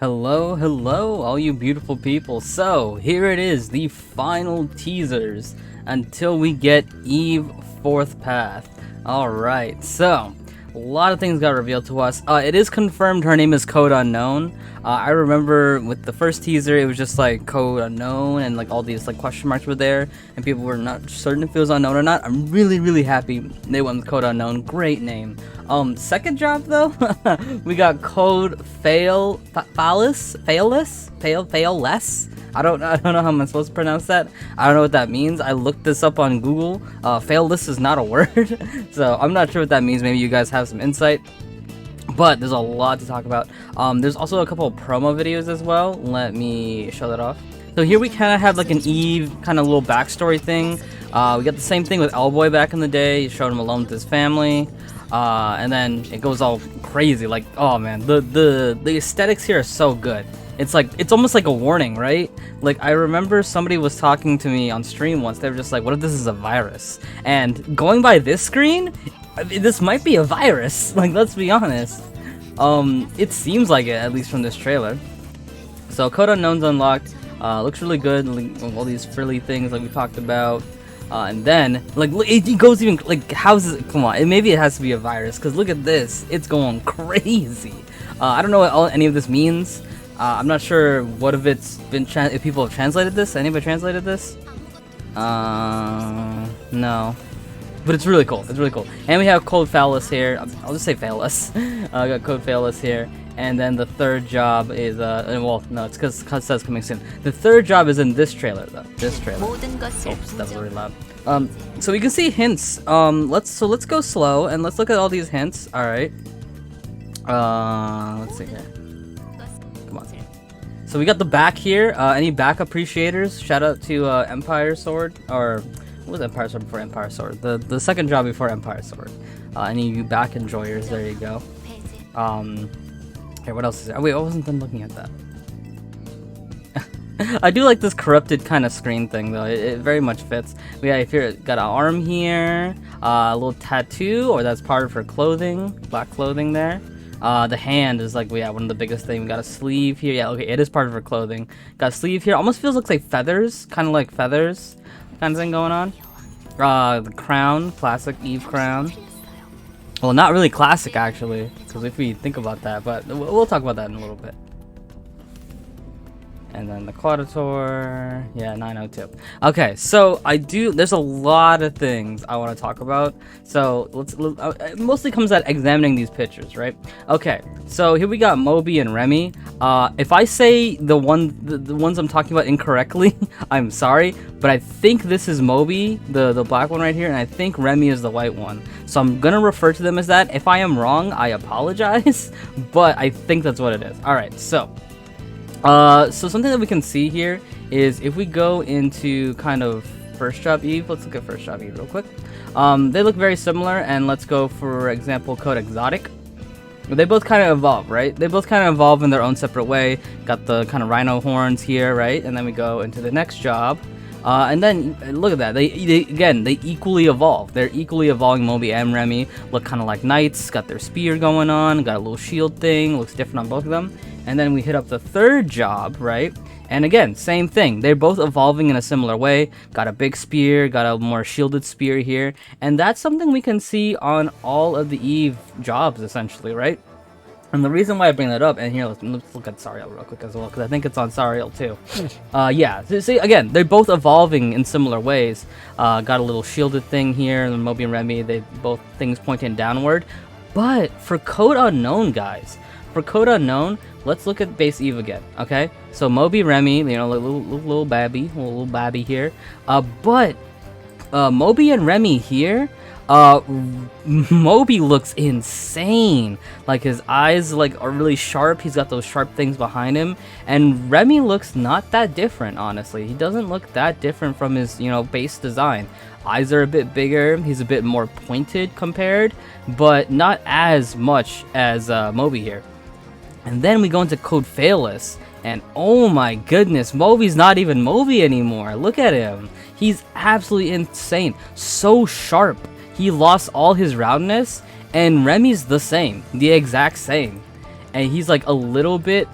Hello, hello, all you beautiful people. So, here it is, the final teasers until we get Eve 4th Path. Alright, so, a lot of things got revealed to us. It is confirmed her name is Code Unknown. I remember with the first teaser, it was just like Code Unknown and like all these like question marks were there and people were not certain if it was unknown or not. I'm really happy they went with Code Unknown. Great name. Second job though, we got Code Failess. I don't know how I'm supposed to pronounce that. I don't know what that means. I looked this up on Google. Failess is not a word, so I'm not sure what that means. Maybe you guys have some insight. But there's a lot to talk about. There's also a couple of promo videos as well. Let me show that off. So here we kind of have like an Eve kind of little backstory thing. We got the same thing with Elboy back in the day. He showed him alone with his family. And then it goes all crazy. Like, oh man, the aesthetics here are so good. It's almost like a warning, right? Like, I remember somebody was talking to me on stream once. They were just like, what if this is a virus? And going by this screen, I mean, this might be a virus. Like, let's be honest. It seems like it, at least from this trailer. So, Code Unknown's unlocked. Looks really good. Like, all these frilly things like we talked about. And then, like, it goes even, like, how's it, come on, maybe it has to be a virus, because look at this. It's going crazy. I don't know what any of this means. I'm not sure what if it's been if people have translated this. Anybody translated this? No. But it's really cool. It's really cool. And we have Code Failess here. I'll just say Failess. I got Code Failess here. And then the third job is well, no, it's because it says coming soon. The third job is in this trailer though. This trailer. Oops, that was really loud. So we can see hints. Let's go slow and let's look at all these hints. All right. Let's see here. Come on. So we got the back here. Any back appreciators? Shout out to Empire Sword, or what was Empire Sword before Empire Sword? The second job before Empire Sword. Any of you back enjoyers? There you go. Here, what else is there? Oh, wait, I wasn't done looking at that. I do like this corrupted kind of screen thing though. It very much fits. We got here, got an arm here, a little tattoo, or that's part of her clothing, black clothing there. The hand is like, one of the biggest things. We got a sleeve here. Yeah, okay, it is part of her clothing. Got a sleeve here. Almost looks like feathers, kind of like feathers, kind of thing going on. The crown, classic Eve crown. Well, not really classic actually, because if we think about that, but we'll talk about that in a little bit. And then the Clauditor, yeah, 902. Okay, so there's a lot of things I want to talk about. So it mostly comes at examining these pictures, right? Okay, so here we got Moby and Remy. If I say the ones I'm talking about incorrectly, I'm sorry, but I think this is Moby, the black one right here, and I think Remy is the white one. So I'm gonna refer to them as that. If I am wrong, I apologize, but I think that's what it is. All right, so something that we can see here is if we go into kind of first job Eve, let's look at first job Eve real quick. They look very similar, and let's go for example Code Exotic. They both kind of evolve, right? They both kind of evolve in their own separate way. Got the kind of rhino horns here, right? And then we go into the next job. And then look at that. They equally evolve. They're equally evolving. Moby and Remy look kind of like knights. Got their spear going on. Got a little shield thing. Looks different on both of them. And then we hit up the third job, right? And again, same thing. They're both evolving in a similar way. Got a big spear. Got a more shielded spear here. And that's something we can see on all of the Eve jobs, essentially, right? And the reason why I bring that up, and here, let's look at Sariel real quick as well, because I think it's on Sariel too. Yeah, so see, again, they're both evolving in similar ways. Got a little shielded thing here, and Moby and Remy, they both things pointing downward. But for Code Unknown, guys, let's look at base Eve again, okay? So Moby, Remy, little babby here. But Moby and Remy here, Moby looks insane. Like, his eyes are really sharp. He's got those sharp things behind him. And Remy looks not that different, honestly. He doesn't look that different from his, base design. Eyes are a bit bigger. He's a bit more pointed compared, but not as much as Moby here. And then we go into Code Failess, and oh my goodness, Moby's not even Moby anymore. Look at him. He's absolutely insane. So sharp. He lost all his roundness, and Remy's the same. The exact same. And he's like a little bit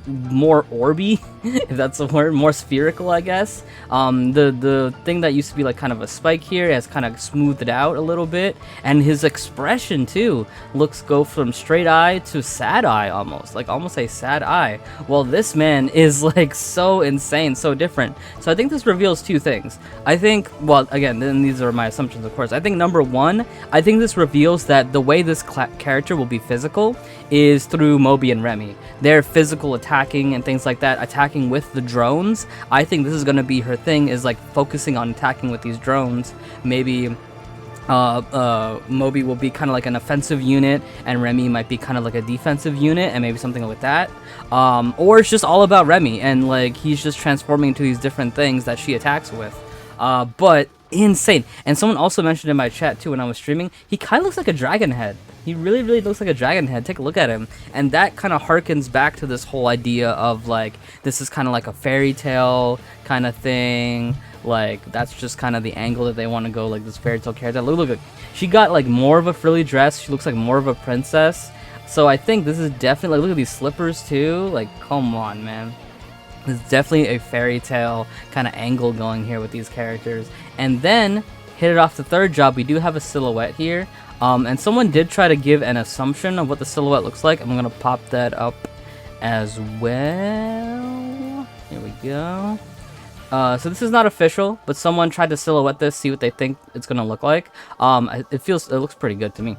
more orby, if that's a word, more spherical, I guess. The thing that used to be like kind of a spike here has kind of smoothed out a little bit, and his expression too go from straight eye to sad eye, almost a sad eye. Well, this man is like so insane, so different. So I think this reveals two things. I think, well, again, then these are my assumptions, of course. I think number one, I think this reveals that the way this character will be physical is through Moby and Remy. Their physical attacking and things like that, attacking with the drones. I think this is going to be her thing, is like focusing on attacking with these drones. Maybe Moby will be kind of like an offensive unit, and Remy might be kind of like a defensive unit, and maybe something like that. Or it's just all about Remy, and like he's just transforming into these different things that she attacks with. But insane. And someone also mentioned in my chat too when I was streaming, he kind of looks like a dragon head. He really looks like a dragon head. Take a look at him. And that kind of harkens back to this whole idea of like, this is kind of like a fairy tale kind of thing. Like, that's just kind of the angle that they want to go, like this fairy tale character. Look, she got like more of a frilly dress. She looks like more of a princess. So I think this is definitely, like, look at these slippers too. Like, come on, man. There's definitely a fairy tale kind of angle going here with these characters. And then, hit it off the third job, we do have a silhouette here. And someone did try to give an assumption of what the silhouette looks like. I'm going to pop that up as well. Here we go. So this is not official, but someone tried to silhouette this, see what they think it's going to look like. It looks pretty good to me.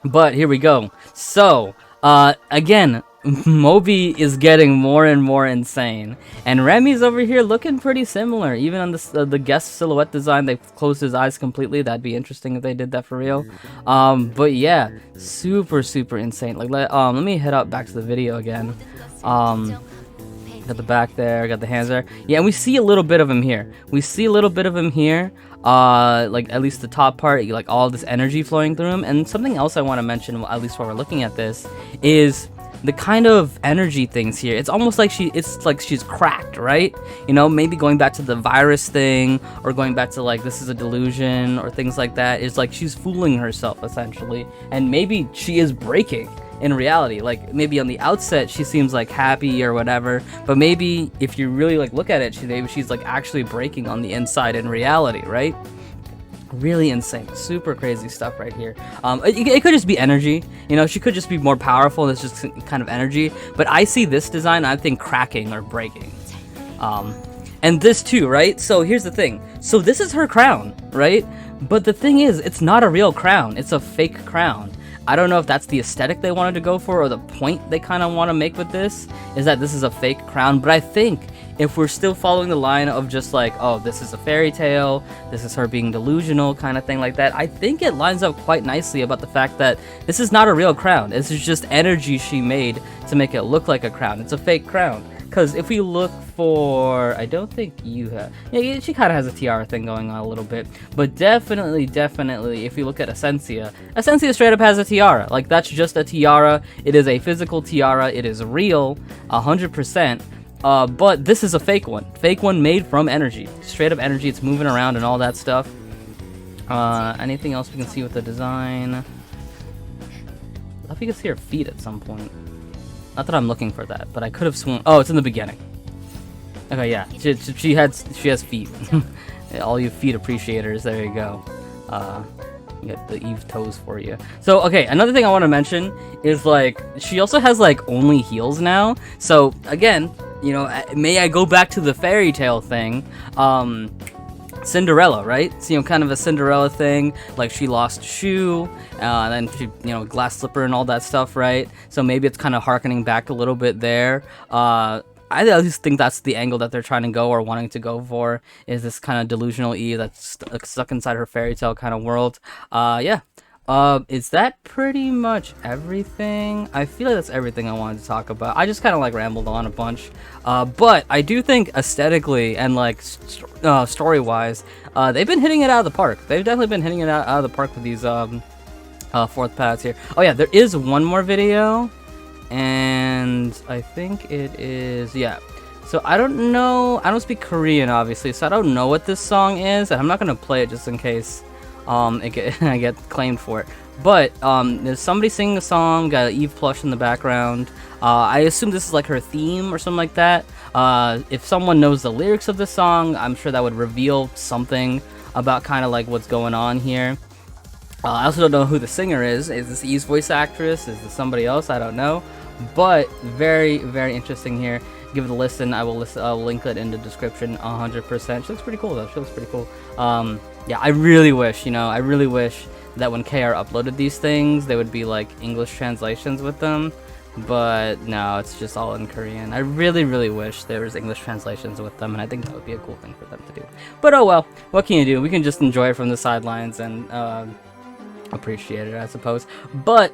But here we go. So, again, Moby is getting more and more insane, and Remy's over here looking pretty similar. Even on the guest silhouette design, they've closed his eyes completely. That'd be interesting if they did that for real. But yeah, super insane. Like, let me head up back to the video again. Got the back there, got the hands there. Yeah, and we see a little bit of him here. Like at least the top part, like all this energy flowing through him. And something else I want to mention, at least while we're looking at this, is the kind of energy things here. It's almost like she's cracked, right? You know, maybe going back to the virus thing, or going back to like this is a delusion, or things like that. It's like she's fooling herself essentially, and maybe she is breaking in reality. Like maybe on the outset she seems like happy or whatever, but maybe if you really like look at it, maybe she's like actually breaking on the inside in reality, right? Really insane, super crazy stuff right here. It could just be energy, you know, she could just be more powerful, and it's just kind of energy, but I see this design, I think cracking or breaking. And this too, right? So here's the thing, so this is her crown, right? But the thing is, it's not a real crown, it's a fake crown. I don't know if that's the aesthetic they wanted to go for, or the point they kind of want to make with this is that this is a fake crown. But I think if we're still following the line of just like, oh, this is a fairy tale, this is her being delusional kind of thing like that, I think it lines up quite nicely about the fact that this is not a real crown. This is just energy she made to make it look like a crown. It's a fake crown. Because if we look for, I don't think you have, yeah, she kind of has a tiara thing going on a little bit, but definitely, if you look at Essentia straight up has a tiara. Like, that's just a tiara. It is a physical tiara. It is real, 100%. But this is a fake one made from energy, straight up energy. It's moving around and all that stuff. Anything else we can see with the design? I thought we could see her feet at some point. Not that I'm looking for that, but I could have sworn. Oh, it's in the beginning. Okay, yeah, she has feet. All you feet appreciators, there you go. You got the Eve toes for you. So, okay, another thing I want to mention is like she also has like only heels now. So again, you know, may I go back to the fairy tale thing? Cinderella, right? So, you know, kind of a Cinderella thing, like she lost a shoe, and then she, you know, glass slipper and all that stuff, right? So maybe it's kind of harkening back a little bit there. I at least think that's the angle that they're trying to go, or wanting to go for, is this kind of delusional Eve that's stuck inside her fairy tale kind of world. Yeah. Is that pretty much everything? I feel like that's everything I wanted to talk about. I just kind of like rambled on a bunch, but I do think aesthetically and like story-wise, they've been hitting it out of the park. They've definitely been hitting it out of the park with these fourth paths here. Oh yeah, there is one more video, and I think it is, yeah. So I don't know, I don't speak Korean obviously, so I don't know what this song is, and I'm not gonna play it just in case I get claimed for it. But there's somebody singing a song, got Eve plush in the background. I assume this is like her theme or something like that. If someone knows the lyrics of the song, I'm sure that would reveal something about kind of like what's going on here. I also don't know who the singer is. Is this Eve's voice actress? Is this somebody else? I don't know. But very, very interesting here. Give it a listen. I will link it in the description 100%. She looks pretty cool though. She looks pretty cool. Yeah, I really wish, I really wish that when KR uploaded these things, they would be like English translations with them. But no, it's just all in Korean. I really, really wish there was English translations with them, and I think that would be a cool thing for them to do. But oh well, what can you do? We can just enjoy it from the sidelines and appreciate it, I suppose. But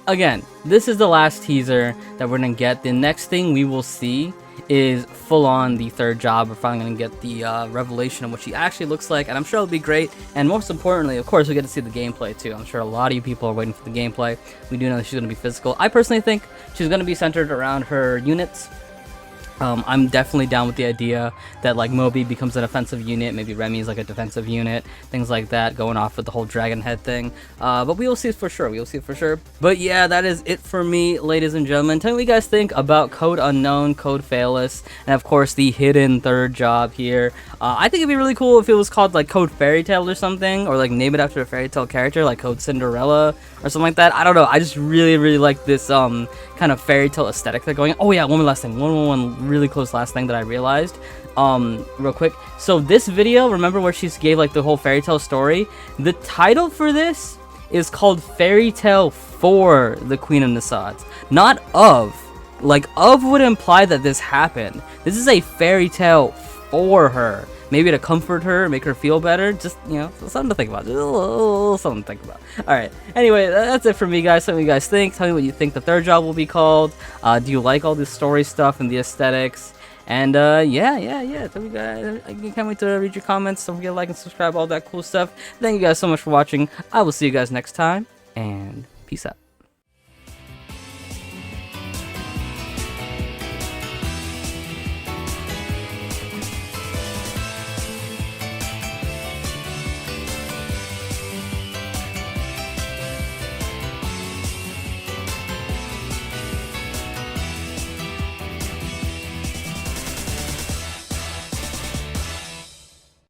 again, this is the last teaser that we're gonna get. The next thing we will see is full on the third job. We're finally gonna get the revelation of what she actually looks like, and I'm sure it'll be great. And most importantly, of course, we get to see the gameplay too. I'm sure a lot of you people are waiting for the gameplay. We do know that she's gonna be physical. I personally think she's gonna be centered around her units. I'm definitely down with the idea that like Moby becomes an offensive unit, maybe Remy is like a defensive unit, things like that, going off with the whole dragon head thing. But we will see it for sure. We will see it for sure. But yeah, that is it for me, ladies and gentlemen. Tell me what you guys think about Code Unknown, Code Failess, and of course the hidden third job here. I think it'd be really cool if it was called like Code Fairy Tale or something, or like name it after a fairy tale character, like Code Cinderella or something like that. I don't know. I just really, really like this kind of fairy tale aesthetic they're going. Oh yeah, one more last thing. One really close last thing that I realized real quick. So this video, remember where she gave like the whole fairy tale story? The title for this is called Fairy Tale for the Queen of Nasads, not of. Like of would imply that this happened. This is a fairy tale for her, maybe to comfort her, make her feel better. Just, something to think about. Something to think about. Alright, anyway, that's it for me, guys. Tell me what you guys think. Tell me what you think the third job will be called. Do you like all this story stuff and the aesthetics? And yeah. Tell me, guys. I can't wait to read your comments. Don't forget to like and subscribe, all that cool stuff. Thank you guys so much for watching. I will see you guys next time, and peace out.